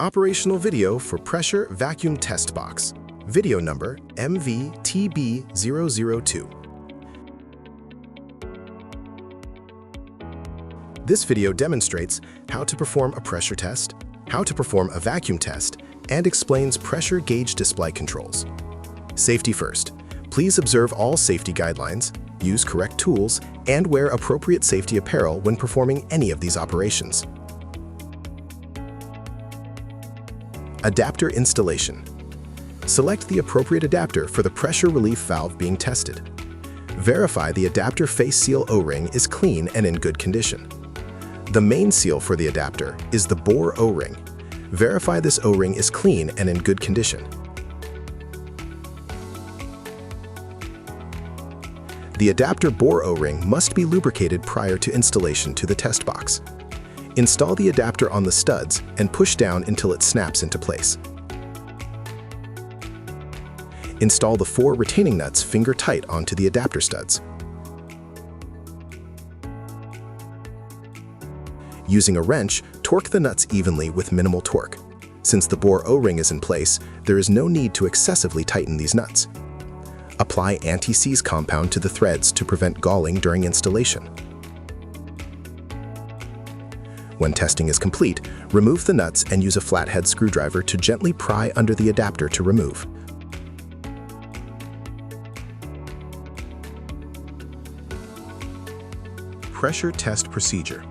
Operational video for pressure vacuum test box. Video number MV-TB002. This video demonstrates how to perform a pressure test, how to perform a vacuum test, and explains pressure gauge display controls. Safety first. Please observe all safety guidelines, use correct tools, and wear appropriate safety apparel when performing any of these operations. Adapter installation. Select the appropriate adapter for the pressure relief valve being tested. Verify the adapter face seal O-ring is clean and in good condition. The main seal for the adapter is the bore O-ring. Verify this O-ring is clean and in good condition. The adapter bore O-ring must be lubricated prior to installation to the test box. Install the adapter on the studs and push down until it snaps into place. Install the 4 retaining nuts finger tight onto the adapter studs. Using a wrench, torque the nuts evenly with minimal torque. Since the bore O-ring is in place, there is no need to excessively tighten these nuts. Apply anti-seize compound to the threads to prevent galling during installation. When testing is complete, remove the nuts and use a flathead screwdriver to gently pry under the adapter to remove. Pressure test procedure.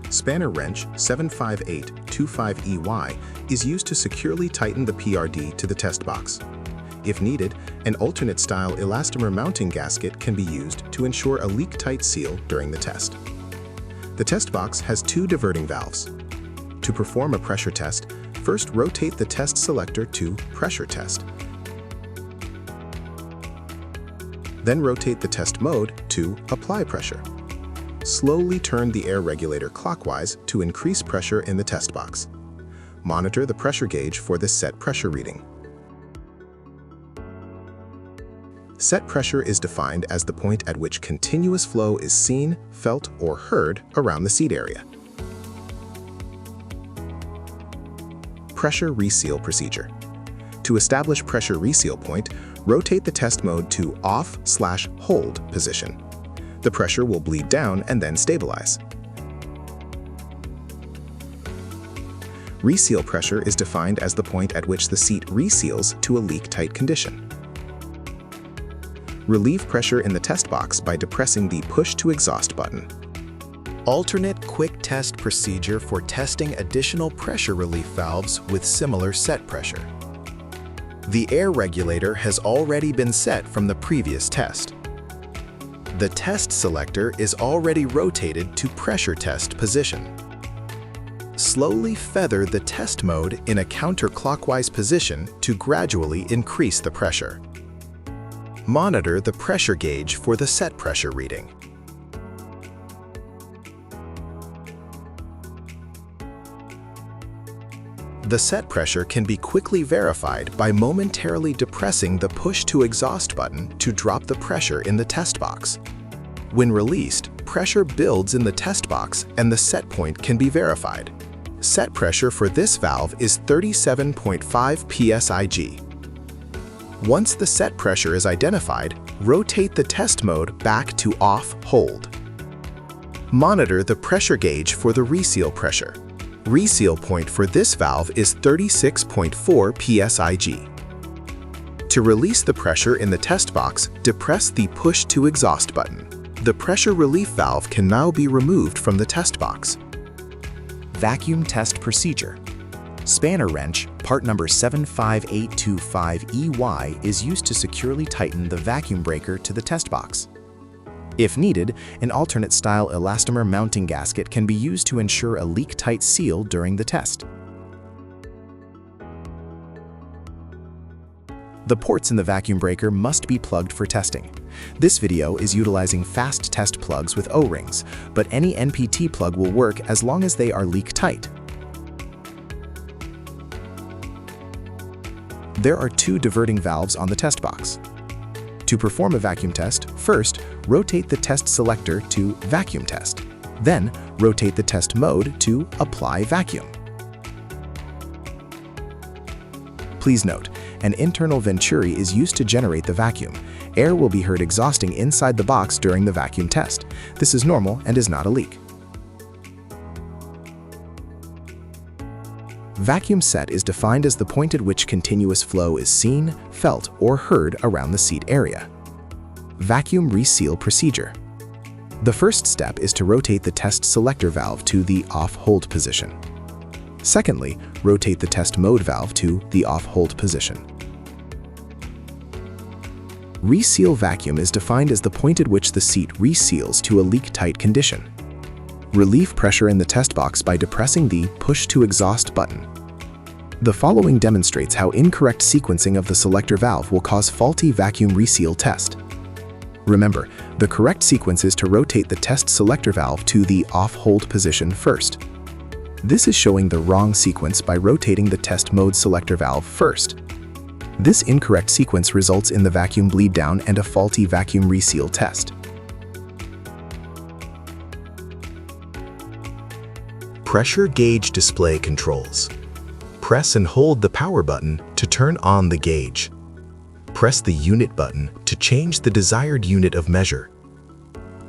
Spanner wrench 75825EY is used to securely tighten the PRD to the test box. If needed, an alternate style elastomer mounting gasket can be used to ensure a leak-tight seal during the test. The test box has 2 diverting valves. To perform a pressure test, first rotate the test selector to Pressure Test. Then rotate the test mode to Apply Pressure. Slowly turn the air regulator clockwise to increase pressure in the test box. Monitor the pressure gauge for the set pressure reading. Set pressure is defined as the point at which continuous flow is seen, felt, or heard around the seat area. Pressure reseal procedure. To establish pressure reseal point, rotate the test mode to Off/Hold position. The pressure will bleed down and then stabilize. Reseal pressure is defined as the point at which the seat reseals to a leak-tight condition. Relieve pressure in the test box by depressing the push-to-exhaust button. Alternate quick test procedure for testing additional pressure relief valves with similar set pressure. The air regulator has already been set from the previous test. The test selector is already rotated to pressure test position. Slowly feather the test mode in a counterclockwise position to gradually increase the pressure. Monitor the pressure gauge for the set pressure reading. The set pressure can be quickly verified by momentarily depressing the push-to-exhaust button to drop the pressure in the test box. When released, pressure builds in the test box and the set point can be verified. Set pressure for this valve is 37.5 psig. Once the set pressure is identified, rotate the test mode back to Off/Hold. Monitor the pressure gauge for the reseal pressure. Reseal point for this valve is 36.4 psig. To release the pressure in the test box, depress the push-to-exhaust button. The pressure relief valve can now be removed from the test box. Vacuum test procedure. Spanner wrench, part number 75825EY, is used to securely tighten the vacuum breaker to the test box. If needed, an alternate style elastomer mounting gasket can be used to ensure a leak-tight seal during the test. The ports in the vacuum breaker must be plugged for testing. This video is utilizing fast test plugs with O-rings, but any NPT plug will work as long as they are leak-tight. There are 2 diverting valves on the test box. To perform a vacuum test, first, rotate the test selector to Vacuum Test. Then, rotate the test mode to Apply Vacuum. Please note, an internal venturi is used to generate the vacuum. Air will be heard exhausting inside the box during the vacuum test. This is normal and is not a leak. Vacuum set is defined as the point at which continuous flow is seen, felt, or heard around the seat area. Vacuum reseal procedure. The first step is to rotate the test selector valve to the off-hold position. Secondly, rotate the test mode valve to the off-hold position. Reseal vacuum is defined as the point at which the seat reseals to a leak-tight condition. Relieve pressure in the test box by depressing the Push to Exhaust button. The following demonstrates how incorrect sequencing of the selector valve will cause faulty vacuum reseal test. Remember, the correct sequence is to rotate the test selector valve to the off-hold position first. This is showing the wrong sequence by rotating the test mode selector valve first. This incorrect sequence results in the vacuum bleed down and a faulty vacuum reseal test. Pressure gauge display controls. Press and hold the power button to turn on the gauge. Press the unit button to change the desired unit of measure.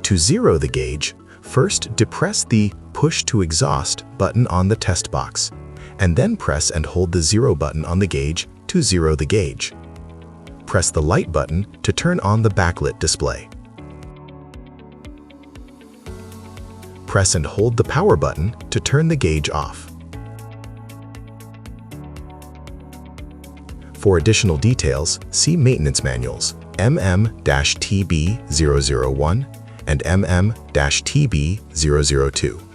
To zero the gauge, first depress the Push to Exhaust button on the test box, and then press and hold the zero button on the gauge to zero the gauge. Press the light button to turn on the backlit display. Press and hold the power button to turn the gauge off. For additional details, see maintenance manuals MV-TB001 and MV-TB002.